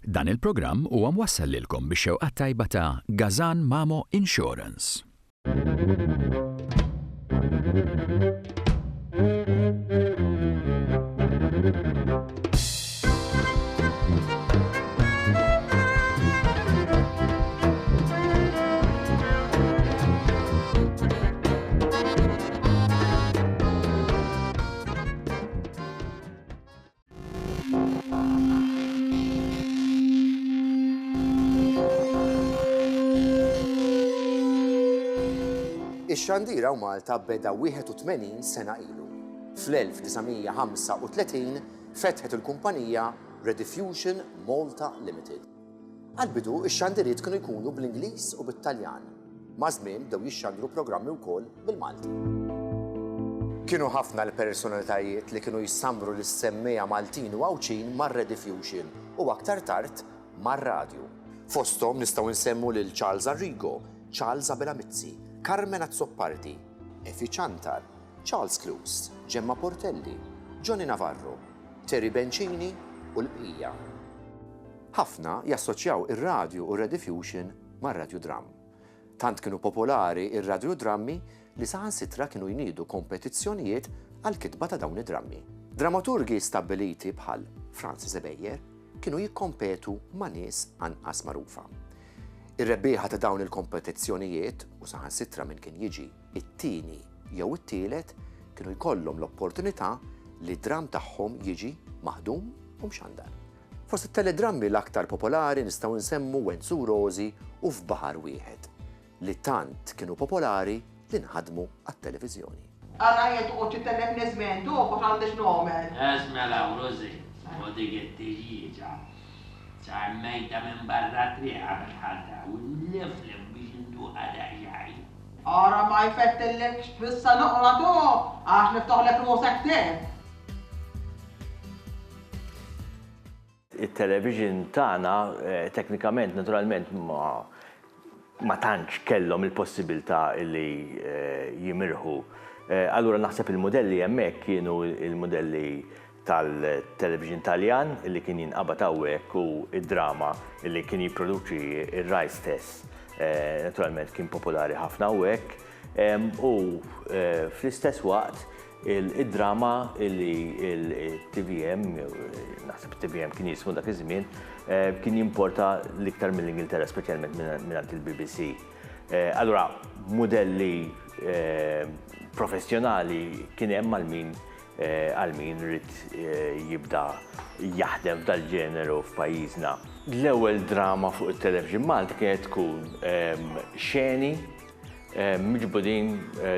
Dan il-programm huwa mwassal lilkom bix-xewqat tajba ta' Gazan Mamo Insurance. Ix-Xandira Malta beda 81 sena ilu. Fl-1935 fetħet il-kumpanija Rediffusion Malta Limited. Għal-bidu, ix-xandiriet kienu jkunu bl-Ingliż u bit-Taljan. Ma' żmien bdew jixxandru programmi wkoll bil-Malti. Kienu ħafna l-personalitajiet li kienu jissambru l-semmejja Maltin u Għawċin mar-Rediffusion u aktar tard mar-radju. Fosthom nistgħu nsemmu lil Charles Arrigo, Charles Abelamizzi, Carmen Azzoppardi, Efi Chantar, Charles Clues, Gemma Portelli, Johnny Navarro, Terry Bencini u l-bqija. Ħafna jassoċjaw ir-radju u Rediffusion mar-Radio Drum. Tant kienu popolari ir-radio drammi li saħansitra kienu jniedu kompetizzjonijiet għal-kitba ta' dawn id-drammi. Dramaturgi stabbiliti bħal Francis Ebeyer kienu jikkompetu ma' nies anqas magħrufa. Ir-rebbieħa ta' dawn il-kompetizzjonijiet u saħansitra minn kien jiġi it-tieni jew it-tielet kienu jkollhom l-opportunità li d-dram tagħhom jiġi maħdum u mxandar. Fost it-teledrammi l-aktar popolari nistgħu nsemmu Wenzu Rosi u F'Baħar Wieħed li tant kienu popolari li nħadmu għat-televiżjoni. Ara jgħid titellef nizmen tu u għandix nomel. Esmela Rosi, u dik it-tiġiġa. Ċammejta minn barra triqa bħalta u l-liflif biex intu għadajjaj. Ara ma jfettillek bissa noqra tu, għax niftoħlek rusek tef. Il-television tagħna teknikament, naturalment ma tantx kellhom il-possibilità li jimirħu. Allura naħseb il-modelli hemmhekk kienu il-modelli tal-television Taljan illi kien jinqabad hawnhekk u id-drama illi kien jipproduċi ir-Rai stess. Naturalment kien popolari ħafna hawnhekk u fl-istess waqt id-drama illi il-TVM, naħseb TVM kien jismu dak iż-żmien, kien jimporta l-iktar mill-Ingilterra, speċjalment mingħand il-BBC. Allura modelli professjonali kien hemm għal min rrid jibda jaħdem dal-ġeneru f'pajjiżna. L-ewwel drama fuq it-television Malta kienet tkun xeni miġbudin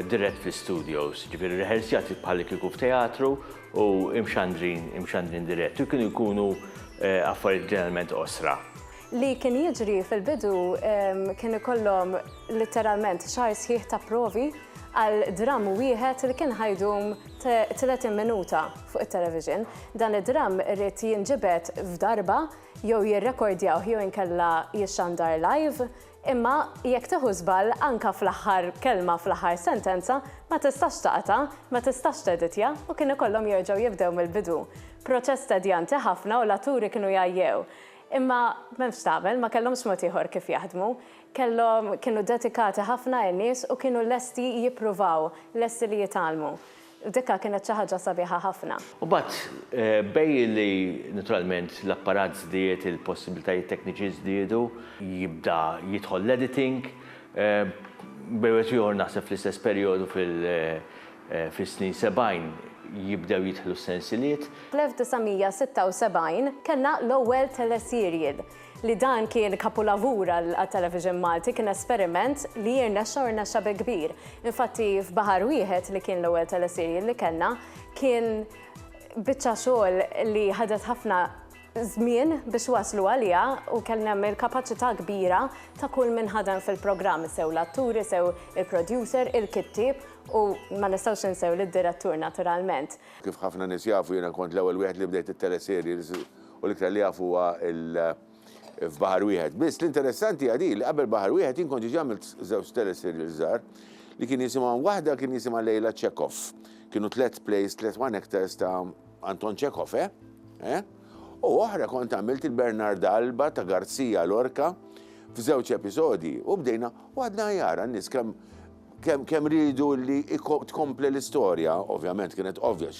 dirett fl-studios, ġifieri rehearsjati bħal kieku f'teatru u imxandrin dirett. U kienu jkunu affarijiet ġeneralment osra. Li kien jiġri fil-bidu kien ikollhom letteralment xahar sħiħ ta' provi għal dram wieħed li kien ħajdum 30 minuta fuq it-television. Dan id-dram irrid jinġibed f'darba jew jirrekordjaw jew inkella jixxandar live, imma jekk tieħu żball anke fl-aħħar kelma fl-aħħar sentenza ma tistax taqta', ma tistax teditja u kienu kollhom jerġgħu jibdew mill-bidu. Proċess tedjanti ħafna u l-atturi kienu jgħajjew. Imma m'hemmx tagħmel, ma kellhomx mod ieħor kif jaħdmu, kienu dedikati ħafna n-nies u kienu lesti jippruvaw, lesti li jitgħallmu. Dikka kienet xi ħaġa sabiħa ħafna. U bagħad bej li naturalment l-apparat żdied, il-possibilitajiet tekniċi żdiedu, jibda jidħol l-editing, bejwet ieħor naħseb fl-istess perjodu fis-snin 70 jibdew jidħlu s-sensiliet. Fl-1976 kellna l-ewwel teleserial li dan kien kapolavura għat-television Malti, kien esperiment li jirnexxa bi kbir. Infatti f'Baħar Wieħed li kien l-ewwel teleserial li kellna kien biċċa xogħol li ħadet ħafna żmien biex waslu għaliha u kellna il-kapaċità kbira ta' kull min ħadem fil-programm, sew l-atturi, sew il-producer, il-kittieb u ma nistgħux ninsew lid-direttur naturalment. Kif ħafna nies jafu jiena kont l-ewwel wieħed li bdejt it-teleserials u l-iktar li jafu huwa f'Baħar Wieħed. Biss l-interessanti għadi li qabel Baħar Wieħed jien kont għamilt żewġ teleserials żgħar li kien jisimha waħda kien jisimha Lejla Tchekhov. Kienu 3 plays, 3 one actors ta' Anton Tchekhov, U oħra kont għamilt il-Bernard Alba ta' Garcia Lorca f'żewġ episodi u bdejna u għadna jara n-nies kemm ridu li tkompli l-istorja, ovvjament kienet ovvja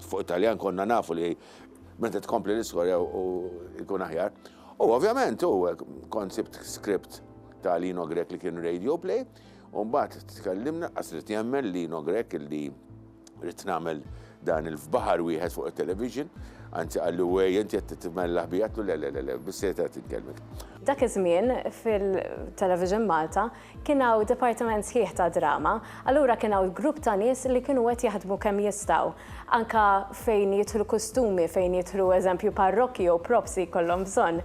fuq Italjan konna nafu li meta tkompli l-istorja u jkun aħjar. U ovvjament u concept script ta' Lino Grek li kien radio play, u mbagħad tkellimna qasret jemmel Lino Grek li rrid nagħmel dan il-f'baħar wieħed fuq it-television, anzi għallu wej inti qed titmellaħ bijat u le, bis-seta titkellmek. Dak iż-żmien fil-Television Malta kien hawn dipartiment sħiħ ta' drama, allura kien hawn grupp ta' nies li kienu qed jaħdmu kemm jistgħu. Anka fejn jidħlu kostumi, fejn jidħlu eżempju parrokki u props li jkollhom bżonn.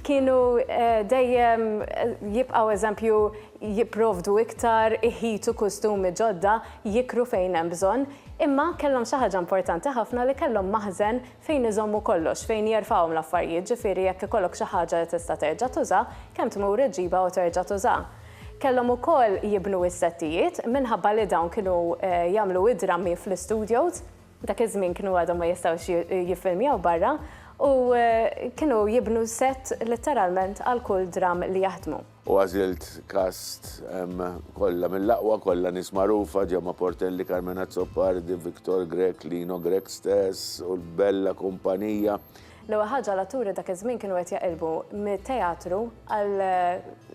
Kienu dejjem jibqgħu eżempju jipprovdu iktar, iħitu kostumi ġodda, jikru fejn hemm bżonn, imma kellhom xi ħaġa importanti ħafna li kellhom maħżen fejn iżommu kollox, fejn jerfgħuhom l-affarijiet, ġifieri jekk ikollok xi ħaġa li tista' terġa' tuża, kemm tmur iġġibha u terġa' tuża. Kellhom ukoll jibnu s-settijiet minħabba li dawn kienu jagħmlu id-drammi fl-studios, dak iż-żmien kienu għadhom ma jistgħux jiffilmjaw barra, u kienu jibnu set letteralment għal kull dram li jaħdmu. U għażilt kast kollha mill-aqwa kollha nies magħrufa, Ġemma Portelli, Carmena Zoppardi, Viktor Grek, Lino Grek stess u l-bella kumpanija. L-ewwel ħaġa l-atturi dak iż-żmien kienu qed jaqilbu mit-teatru għal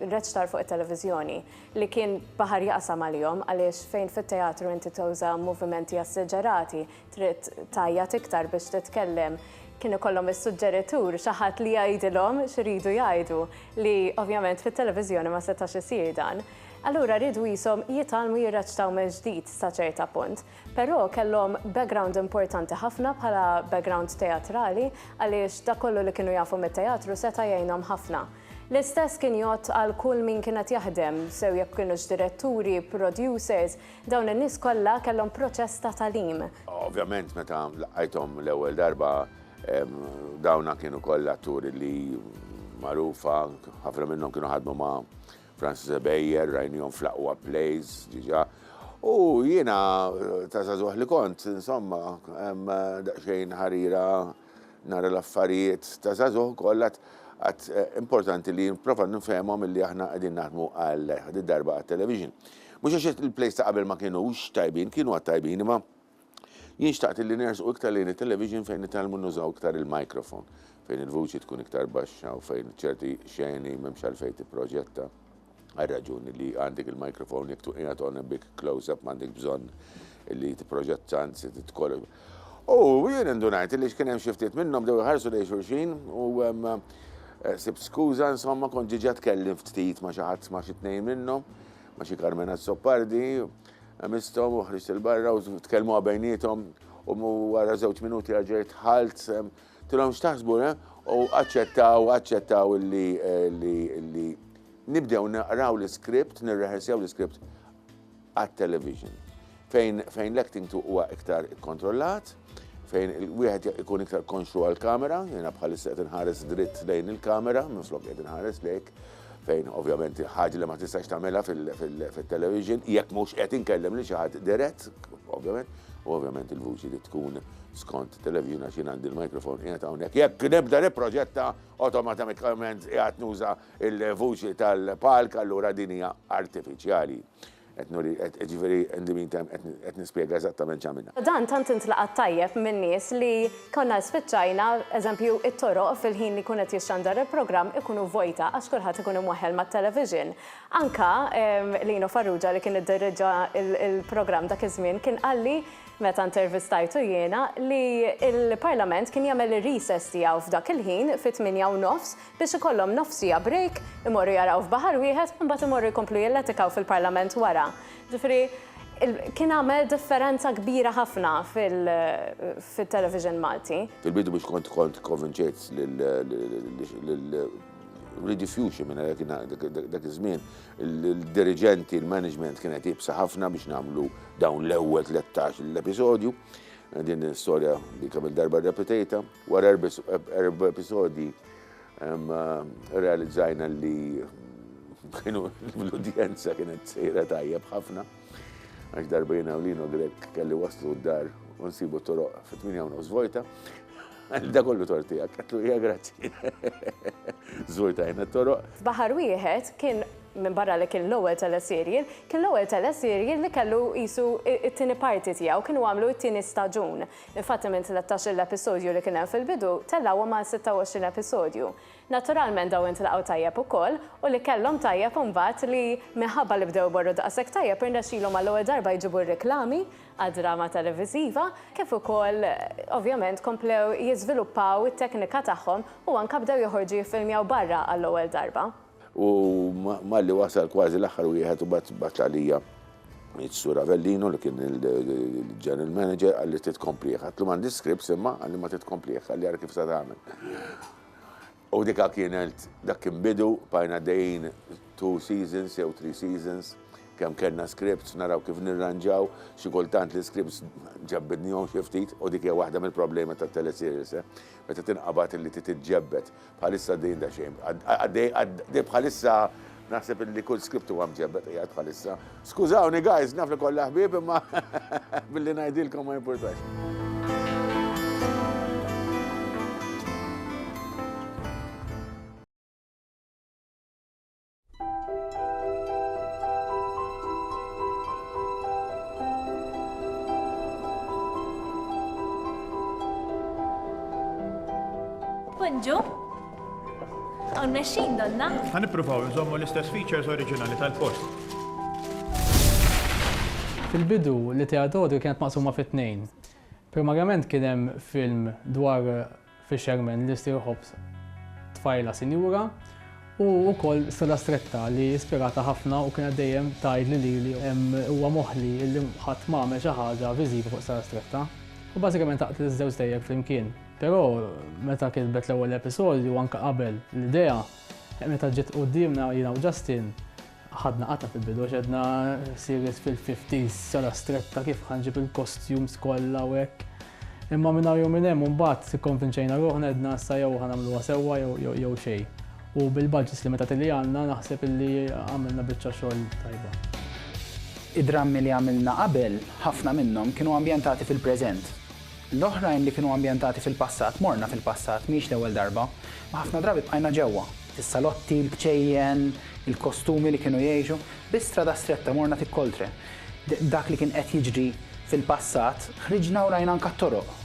reċtar fuq it-televiżjoni li kien baħar jaqsam għalihom għaliex fejn fit-teatru inti tuża movimenti asseġġerati, trid tajjat iktar biex titkellem. Kienu kollhom is-suġġeritur xi ħadd li jgħidilhom x'iridu jgħidu li ovvjament fit-televiżjoni ma setax isir dan. Allura rridu jisom jitalmu jirreċtaw minn ġdid sa ċerta punt, però kellhom background importanti ħafna bħala background teatrali għaliex dak kollu li kienu jafu mit-teatru seta' jgħinhom ħafna. L-istess kien jgħod għal kull min kienet jaħdem, sew jekk kienux diretturi, producers, dawn in-nies kollha kellhom proċess ta' talim. Ovvjament meta laqajthom l-ewwel darba dawna kienu kollha atturi li magħrufa, ħafna minnhom kienu ħadmu ma' Francis Beyer, rajnihom fl-aqwa plays diġà. U jiena ta' żagħżugħ li kont, insomma, hemm daqsxejn ħarira nara l-affarijiet ta' żagħżugħ kollha għad importanti li nipprova nifhemhom illi aħna qegħdin naħdmu għal id-darba għat-television. Mhux għax il-plays ta' qabel ma kienux tajbin, kienu tajbin, imma jien xtaqt li nersqu iktar lejn it-television fejn nitalmu nużaw iktar il-mikrofon, fejn il-vuċi tkun iktar baxxa u fejn ċerti xeni m'hemmx għalfejn tipproġetta. Għal-raġuni li għandek il-mikrofon jekk tuqinat on a big close-up m'għandek bżonn li tipproġetta anzi titkollok. U jien indunajt li x'kien hemm xi ftit minnhom dew iħarsu lejn xulxin u sibt skuża insomma kont ġiġa tkellim ftit ma' xi ħadd ma' xi tnejn minnhom, ma' xi Carmena Zoppardi, mistom u ħriġt il-barra u tkellmu bejniethom u wara żewġ minuti ġejt ħalt tilhom x'taħsbu u aċċettaw li nibdew naqraw l-iskript, nirreħersjaw l-iskript għat-television. Fejn l-acting huwa iktar ikkontrollat, fejn wieħed ikun iktar konxu għall-kamera, jiena bħalissa qed inħares dritt lejn il-kamera, minflok qed inħares lejk, fejn ovvjament ħaġa li ma tistax tagħmilha fil-television, jekk mhux qed inkellem li xi ħadd dirett, ovvjament, u ovvjament il-vuċi li tkun skont television għax jien għandi l-mikrofon qiegħed hawnhekk. Jekk nibda nipproġetta awtomatikament qiegħed nuża il-vuċi tal-palk allura din hija artifiċjali. Ġifieri in the meantime qed nispjega eżattament x'għamilna. Dan tant intlaqat tajjeb minn nies li konna spiċċajna eżempju it-toroq fil-ħin li kunet jixxandar il-programm ikunu vojta għax kulħadd ikun imweħħel mat-television. Anka Lino Farrugia li kien iddirriġġa il-programm dak iż-żmien kien qalli meta intervistajtu jiena li il-Parlament kien jagħmel ir-recess tiegħu f'dak il-ħin fit-8:09 biex ikollhom nofsija break, imorru jaraw f'baħar wieħed imbagħad imorru jkomplu jilletikaw fil-Parlament wara. Ġifieri kien għamel differenza kbira ħafna fil-television Malti. Fil-bidu biex kont konvinċejt rediffusion minn dak iż-żmien, il-dirigenti, il-management kienet jibsa ħafna biex nagħmlu dawn l-ewwel 13 l-episodju. Din l-istorja li kemm il-darba rrepetejta. Wara 4 episodji realizzajna li kienu l-udjenza kienet sejra tajjeb ħafna. Għax darba jiena u Lino Grek kelli waslu d-dar u nsibu toroq fit-8:09 vojta. Da kollu tortijak, għatlu hija grazzi. Żurtajna t-toroq. Baħar wieħed kien minn barra li kien l-ewwel teleserial, kien l-ewwel teleserial li kellu qisu it-tieni parti tiegħu, kienu għamlu t-tieni staġun. Infatti minn 13 l-episodju li kien hemm fil-bidu tellgħu ma' 26 episodju. Naturalment daw intlaqgħu tajjeb ukoll u li kellhom tajjeb imbagħad li minħabba li bdew borru daqshekk tajjeb irnexxielhom għall-ewwel darba jġibu r-reklami għad-drama televiżiva, kif ukoll ovvjament komplew jiżviluppaw it-teknika tagħhom u anke bdew joħorġu jiffilmjaw barra għall-ewwel darba. U malli wasal kważi l-aħħar wieħed u bat għalija Sura Avellino li kien il-general manager għalli titkompliħ. Għatlu mandi scripts imma għalli ma titkompliħ għalli għara kif sa tagħmel. U dika kienet dak kien bidu bajna dejn 2 seasons jew 3 seasons kemm kellna scripts naraw kif nirranġaw xi kultant li scripts ġabbednihom xi ftit u dik hija waħda mill-problema tat-teleseries meta tinqabad li titġebbed bħalissa dejn da xejn. Għaddej bħalissa naħseb li kull script huwa mġebbed qiegħed bħalissa. Skużawni guys, naf li kollha ħbieb imma billi ngħidilkom ma jimpurtax. Bonġu? Għon meċin donna? Għan ippruvaw nżommu l-istess features oriġinali tal-post. Fil-bidu li teatru kienet maqsuma fit-tnejn. Primariament kien hemm film dwar Fisherman li Steve Hobbs tfajla sinjura u wkoll Strada Stretta li ispirata ħafna u kienet dejjem tgħid li huwa moħħli li ħadd m'għamel xi ħaġa viżiva fuq Strada Stretta. U bażikament taqt iż-żewġ dejjek flimkien. Però meta kitbet l-ewwel episodju anke qabel l-idea, meta ġiet qudiemna jiena u Justin, ħadna qatta fil-bidu xedna series fil-50s Strada Stretta kif ħanġib il-costumes kollha u hekk. Imma minn nhar minn hemm imbagħad ikkonvinċejna ruħna għedna issa jew ħanagħmluha sewwa jew xejn. U bil-budgets li meta tilli għandna naħseb illi għamilna biċċa xogħol tajba. Id-drammi li għamilna qabel, ħafna minnhom kienu ambjentati fil-preżent. L-oħrajn li kienu ambjentati fil-passat, morna fil-passat, miex l-ewwel darba, ma ħafna drabi bqajna ġewwa. Is-salotti, l-kċejjen, il-kostumi li kienu jgħixu, bi Strada Stretta morna tikkoltre. Dak li kien qed jiġri fil-passat, ħriġna u rajna anke t-toroq.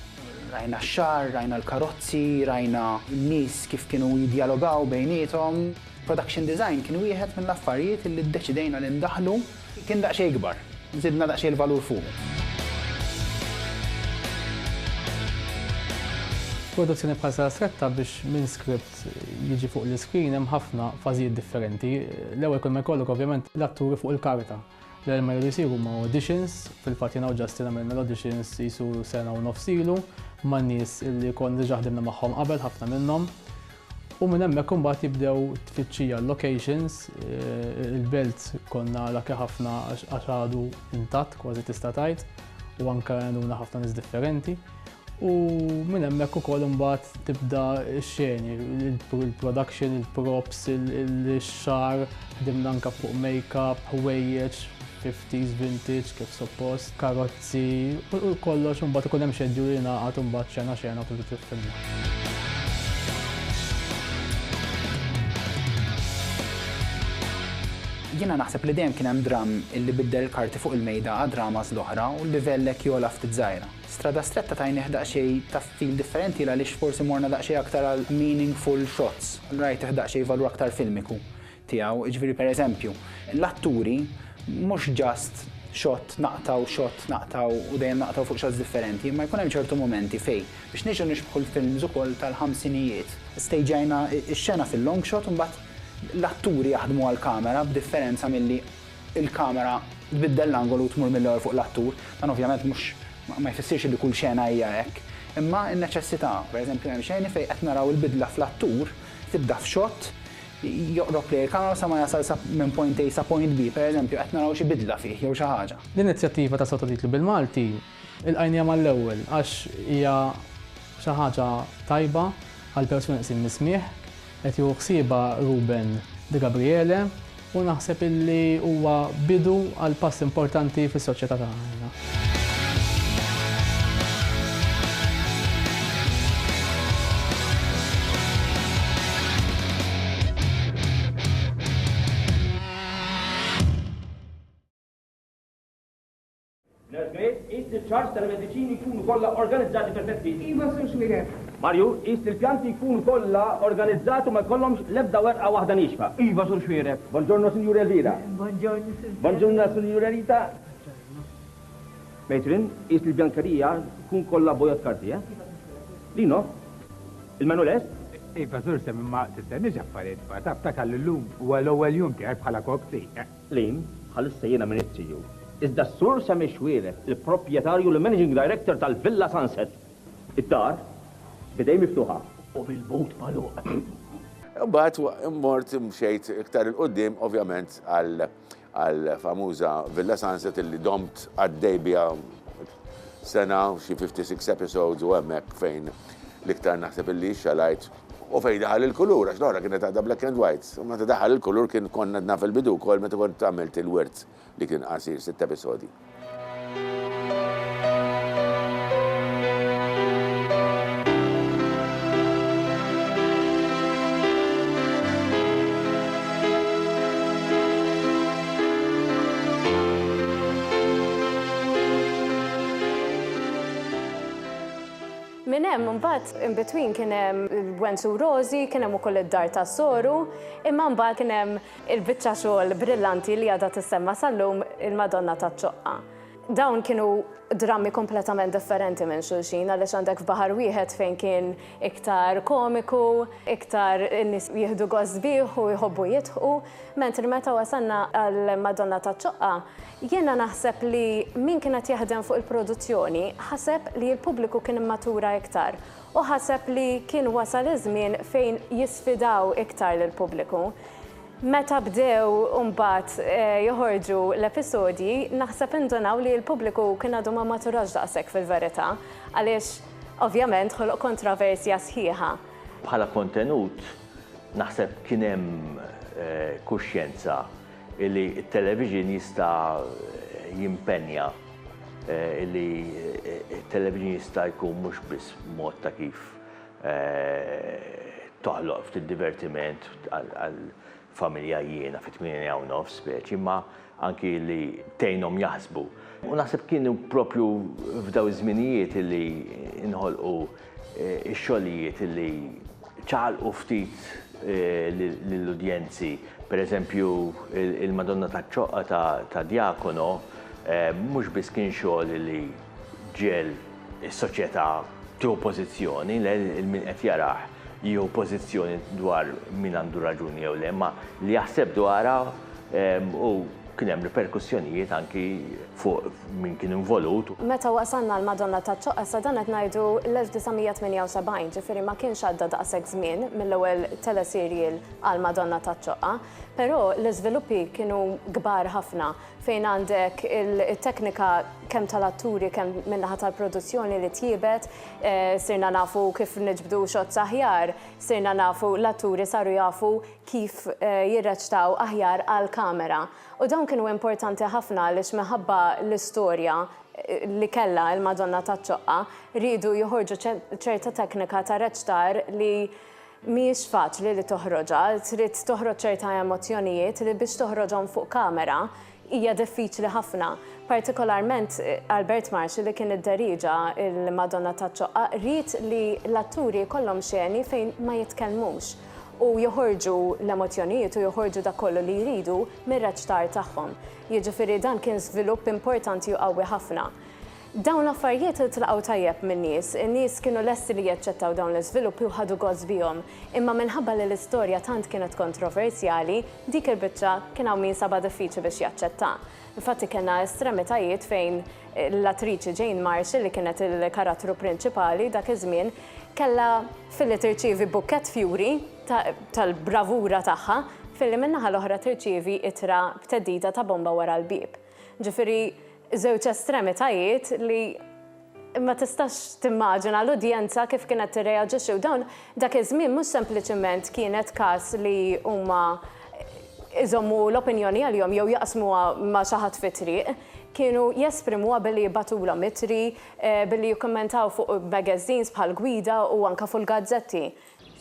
Rajna x-xar, rajna l-karozzi, rajna n-nies kif kienu jiddialogaw bejniethom. Production design kien wieħed mill-affarijiet li ddeċidejna li ndaħlu kien daqsxejn kbar. Nżidna daqsxejn il-valur fuq. Produzzjoni bħal Strada Stretta biex minn script jiġi fuq l-iskrin hemm ħafna fażijiet differenti. L-ewwel kull ma jkollok ovvjament l-atturi fuq il-karta. L-ewwel ma jsiru ma' auditions, fil-fatt jiena u Justin għamilna l-auditions jisu sena u nofsilu ma' nies li kon diġà ħdimna magħhom qabel ħafna minnhom. U minn hemmhekk imbagħad jibdew tfittxija locations, il-belt konna laki ħafna għax għadu intatt kważi tista' tgħid u anke għanduna ħafna nies differenti. U minn hemmhekk ukoll imbagħad tibda x-xeni, il-production, il-props, il-xar, ħdimna anke fuq make-up, ħwejjeġ, 50s vintage kif suppost, karozzi, u kollox imbagħad ikun hemm xedju li ngħaqad imbagħad xena u tibda tiffilma. Jiena naħseb li dejjem kien hemm dram illi biddel karti fuq il-mejda għad dramas l-oħra u l-livellek jola ftit żgħira. Strada Stretta tajni daqsxejn ta' fil differenti għaliex forsi morna daqsxejn aktar għal meaningful shots. Rajt daqsxejn valur aktar filmiku tiegħu. Ġifieri pereżempju, l-atturi mhux just shot naqtaw u dejjem naqtaw fuq shots differenti, ma jkun hemm ċertu momenti fej biex niġu nixbħu l-films ukoll tal-ħamsinijiet. Stejġajna x-xena fil-long shot u mbagħad l-atturi jaħdmu għall-kamera b'differenza milli il-kamera tbiddel l-angolu u tmur mill-ewwel fuq l-attur. Dan ovvjament mhux ma jfissirx li kull xena hija hekk. Imma n-neċessità, pereżempju hemm xeni fejn qed naraw il-bidla fl-attur, tibda f'xott, joqrob li l-kamera sa ma jasal minn point A sa point B, pereżempju qed naraw xi bidla fih jew xi ħaġa. L-inizjattiva ta' sottotitlu bil-Malti il-qajnija mal-ewwel għax hija xi ħaġa tajba għal persuni qsim nismieħ, qed jieħu ħsiebha Ruben De Gabriele u naħseb illi huwa bidu għal pass importanti fis-soċjetà tagħna. Ist il-ċars tal-mediċini jkunu kollha organizzati perfetti. Iva, Sur Xwireb. Marju, ist il-pjanti jkunu kollha organizzati ma jkollhomx l-ebda werqa waħda nixfa. Iva, Sur Xwireb. Buongiorno, Signora Elvira. Buongiorno, Sur. Buongiorno, Signora Rita. Matrin, ist il-bjankerija tkun kollha bojat karti, Lino, il-menu lest? Iva, Sur, semmi ma tistenniġ affarijiet, ma taf tal-lum u l-ewwel jum tiegħek bħala kokti. Lin, ħalissa jiena ministriju. Iżda s-sur Sami Xwireb, il-proprjetarju l-managing director tal-Villa Sunset. Id-dar bidej miftuħa u bil-bot magħluq. Imbagħad immort mxejt iktar il-qudiem ovvjament għal-famuża Villa Sunset illi domt għaddej biha sena xi 56 episodes u hemmhekk fejn l-iktar naħseb illi xalajt u fejn daħal il-kulur, għax l-ora kienet għadha black and white. U meta daħal il-kulur kien konna naf il-bidu kol meta kont għamilt il-wirt li kien qasir 6 episodi. Minn hemm mbagħad in between kien hemm Wenzu Rosi, kien hemm ukoll id-dar ta' Soru, imma mbagħad kien hemm il-biċċa xogħol brillanti li għadha tissemma sal-lum il-Madonna taċ-Ċoqqa. Dawn kienu drammi kompletament differenti minn xulxin, għaliex għandek f'Baħar Wieħed fejn kien iktar komiku, iktar in-nies jieħdu gost bih u jħobbu jidħu, mentri meta wasalna għall-Madonna taċ-Ċoqqa, jiena naħseb li min kienet jaħdem fuq il-produzzjoni ħaseb li l-pubbliku kien immatura iktar u ħaseb li kien wasal iż-żmien fejn jisfidaw iktar lill-pubbliku. Meta bdew mbagħad joħorġu l-episodji, naħseb indunaw li l-pubbliku kien għadu ma maturax daqshekk fil-verità, għaliex ovvjament ħoloq kontroversja sħiħa. Bħala kontenut, naħseb kien hemm kuxjenza li t-television jista' jimpenja li t-television jista' jkun mhux biss mod ta' kif toħloq fid-divertiment għal-familja jiena fit-8 speċi, ma anki li tgħinhom jaħsbu. U naħseb kienu propju f'daw iż-żminijiet li inħolqu x-xogħlijiet li ċaqalqu ftit lill-udjenzi. Per eżempju, il-Madonna taċ-Ċoqqa ta' Diakono mhux biss kien xogħol li ġiel is-soċjetà tieħu pożizzjoni il-min qed jarah jieħu pożizzjoni dwar min għandu raġuni jew le, ma li jaħseb dwarha u kien hemm riperkussjonijiet anki fuq min kien involut. Meta wasalna l-Madonna taċ-Ċoqqa sa dan qed ngħidu l-1978, ġifieri ma kienx għadda daqshekk żmien mill-ewwel teleserial għal Madonna taċ-Ċoqqa, però l-iżviluppi kienu kbar ħafna fejn għandek il-teknika kemm tal-atturi kemm min-naħa tal-produzzjoni li tjiebet, sirna nafu kif niġbdu xots aħjar, sirna nafu l-atturi saru jafu kif jirreċtaw aħjar għall-kamera. U dawn kienu importanti ħafna għaliex minħabba l-istorja li kellha il-Madonna taċ-Ċoqqa rridu joħorġu ċerta teknika ta' reċtar li mhijiex faċli li toħroġha, trid toħroġ ċerta emozzjonijiet li biex toħroġhom fuq kamera hija diffiċli ħafna. Partikolarment Albert Marsh li kien id-deriġa il-Madonna taċ-Ċoqqa rrid li l-atturi jkollhom xeni fejn ma jitkellmux u joħorġu l-emozjonijiet u joħorġu dak kollu li jridu mir-reċtar tagħhom. Jiġifieri dan kien żvilupp importanti u qawwi ħafna. Dawn l-affarijiet tilqgħu tajjeb min-nies, in-nies kienu lesti li jaċċettaw dawn l-iżviluppi u ħadu gost bihom, imma minħabba li l-istorja tant kienet kontroversjali, dik il-biċċa kien hawn min saba' diffiċli biex jaċċetta. Infatti kellna estremitajiet fejn l-attriċi Jane Marshall li kienet il-karattru prinċipali dak iż-żmien kellha filli tirċievi bukkett fjuri tal-bravura tagħha filli min-naħa l-oħra tirċievi ittra b'teddida ta' bomba wara l-bieb. Ġifieri żewġ estremitajiet li ma tistax timmaġina l-udjenza kif kienet tirreaġixxi u dawn dak iż-żmien mhux sempliċement kienet każ li huma iżommu l-opinjoni għalihom jew jaqsmuha ma' xi ħadd fit-triq, kienu jesprimuha billi jibbatulhom itri, billi jikkommentaw fuq magazines bħal Gwida u anke fuq il-gazzetti.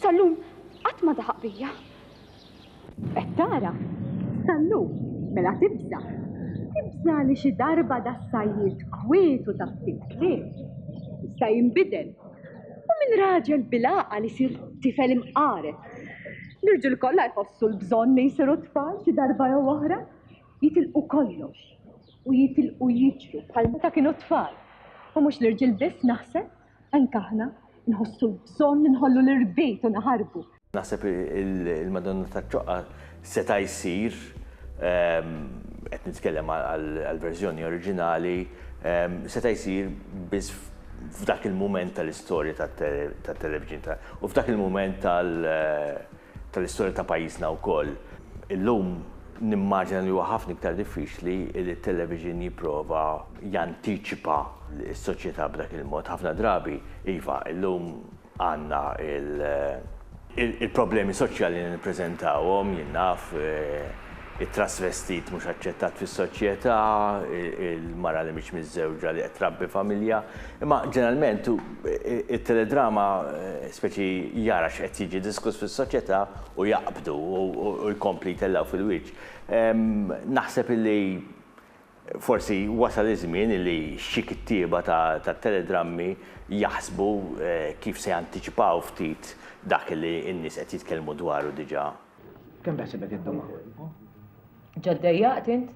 Sallum, qatt ma daħaq bija. Qed tara, Sallum, mela tibża. Tibżali xi darba da sajjiet kwiet u taf-fit jista' jinbidel. U minn raġel bil-għaqal isir tifel imqaret. L-irġiel kollha jħossu l-bżonn li jsiru tfal xi darba jew oħra, jitilqu kollox u jitilqu jiġru bħal meta kienu tfal. U mhux l-irġiel biss naħseb, anke aħna nħossu l-bżonn nħollu l-irbejt u naħarbu. Naħseb il-Madonna taċ-ċoqqa seta' jsir qed nitkellem għall-verżjoni oriġinali seta' jsir biss f'dak il-mument tal-istorja tat-televiġin u f'dak il-mument tal-istorja ta' pajjiżna wkoll. Illum nimmaġina li huwa ħafna iktar diffiċli li t-televiġin jipprova jantiċipa s-soċjetà b'dak il-mod. Ħafna drabi iva illum għandna il-problemi soċjali li nippreżentawhom jien naf it-trasvestit mhux aċċettat fis-soċjetà, il-mara li mhix miż-żewġa li qed trabbi familja, imma ġeneralment it-teledrama speċi jara x'qed jiġi diskuss fis-soċjetà u jaqbdu u jkompli jtellaw fil-wiċċ. Naħseb illi forsi wasal iż-żmien illi xi kittieba tat-teledrammi jaħsbu kif se jantiċipaw ftit dak li n-nies qed jitkellmu dwaru diġà. Kemm beħsibek id-duma? ġoddejjaqt int?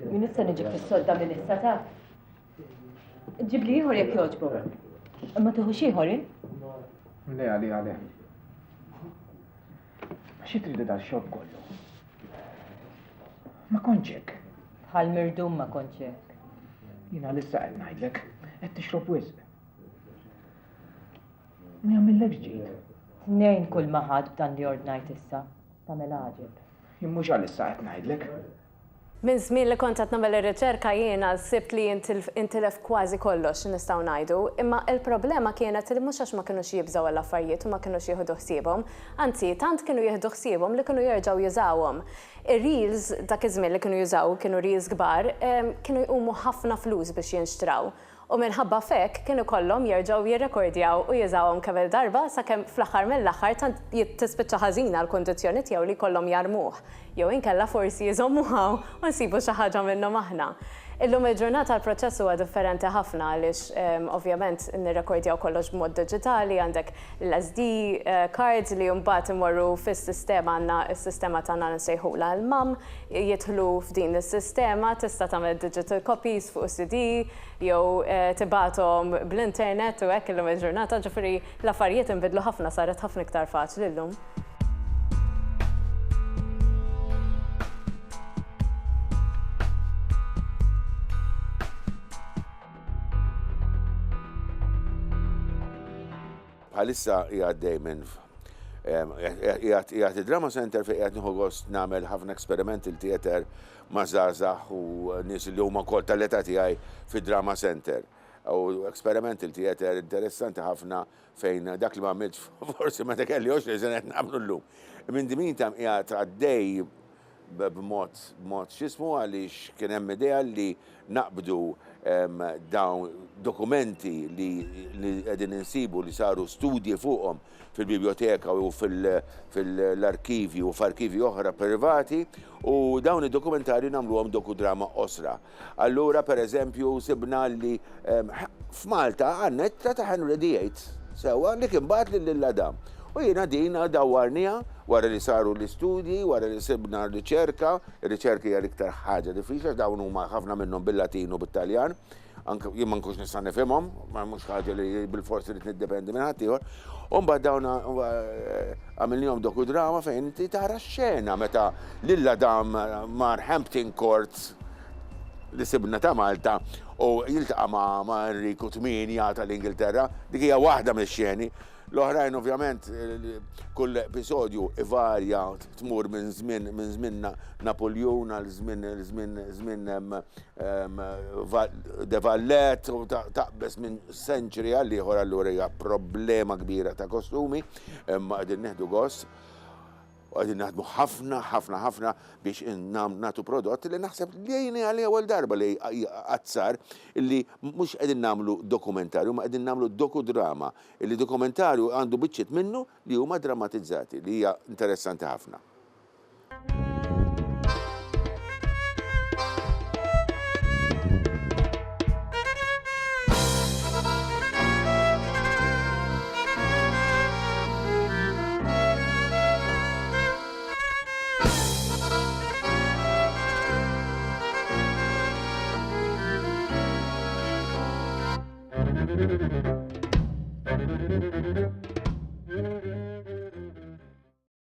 Min issa niġi fis-sodda minn issa taf. Ġib li ieħor jekk jogħġbok. Imma tieħu xi ieħor in? Le għali. Xi tridu dal-xogħol kollu? Ma kontx hekk. Bħal mirdum ma kontx hekk. Jiena lissa qed ngħidlek qed tixrob wisq. Ma jagħmellekx ġid. Tnejn kull ma ħadd b'dan li ordnajt issa. Tagħmel ħaġeb. Jien mhux għalissa qed ngħidlek. Minn żmien li kont qed nagħmel ir-riċerka jiena sibt li intilef kważi kollox nistgħu ngħidu, imma l-problema kienet li mhux għax ma kinux jibżgħu l-affarijiet u ma kinux jieħdu ħsiebhom, anzi tant kienu jieħdu ħsiebhom li kienu jerġgħu jużawhom. Ir-reels dak iż-żmien li kienu jużaw kienu reels kbar, kienu jqumu ħafna flus biex jinxtraw. U minħabba fek kienu kollhom jerġgħu jirrekordjaw u jużawhom kemm il-darba sakemm fl-aħħar mill-aħħar tant tispiċċa ħażina l-kundizzjoni tiegħu li jkollhom jarmuh. Jew inkella forsi jżommuha u nsibu xi ħaġa minnhom aħna. Illum il-ġurnata l-proċess huwa differenti ħafna għaliex ovvjament nirrekordjaw kollox b'mod diġitali, għandek l-SD cards li mbagħad imorru fis-sistema għandna s-sistema tagħna nsejħula l-mam, jidħlu f'din is-sistema, tista' tagħmel digital copies fuq CD jew tibagħthom bl-internet u hekk illum il-ġurnata, ġifieri l-affarijiet inbidlu ħafna saret ħafna iktar faċli llum. Bħalissa jgħaddej minn jgħat il-Drama Center fi jgħat nieħu gost nagħmel ħafna experimental theater ma' żgħażagħ u nies li huma wkoll tal-età tiegħi fid-Drama Center. U experimental theater interessanti ħafna fejn dak li ma għamilx forsi meta kelli 20 sena qed nagħmlu llum. Minn dimintam jgħat għaddej b'mod x'ismu għaliex kien hemm idea li naqbdu dawn dokumenti li qegħdin insibu li saru studji fuqhom fil-biblioteka u fil-arkivi u f'arkivi oħra privati u dawn id-dokumentari nagħmluhom dokudrama osra. Allura pereżempju sibna li f'Malta għandna ta' Henry VIII sewwa li kien bagħat lill-Adam. U jiena din dawwarniha wara li saru l-istudji, wara li sibna r-riċerka, ir-riċerka hija l-iktar ħaġa diffiċli dawn huma ħafna minnhom bil-Latin u bit-Taljan, anke jien ma nkunx nista' nifhimhom, ma mhux ħaġa li bil-forsi rid niddependi minn ħadd ieħor. U mbagħad dawn għamilnihom dokudrama fejn inti tara x-xena meta lill-Adam mar Hampton Court li sibna ta' Malta u jiltaqa' ma' Enriku VIII tal-Ingilterra, dik hija waħda mix-xeni. L-oħrajn ovvjament kull episodju ivarja tmur minn żmien Napoleon għal żmien De Vallet u taqbes minn century għal ieħor allura hija problema kbira ta' kostumi, imma qegħdin neħdu gost. U għadin naħdmu ħafna biex nagħtu prodott li naħseb li jgħini għalli ewwel darba li għazzar illi mhux qegħdin nagħmlu dokumentarju, ma qegħdin nagħmlu dokudrama. Illi dokumentarju għandu biċċiet minnu li huma drammatizzati li hija interessanti ħafna. Thank you.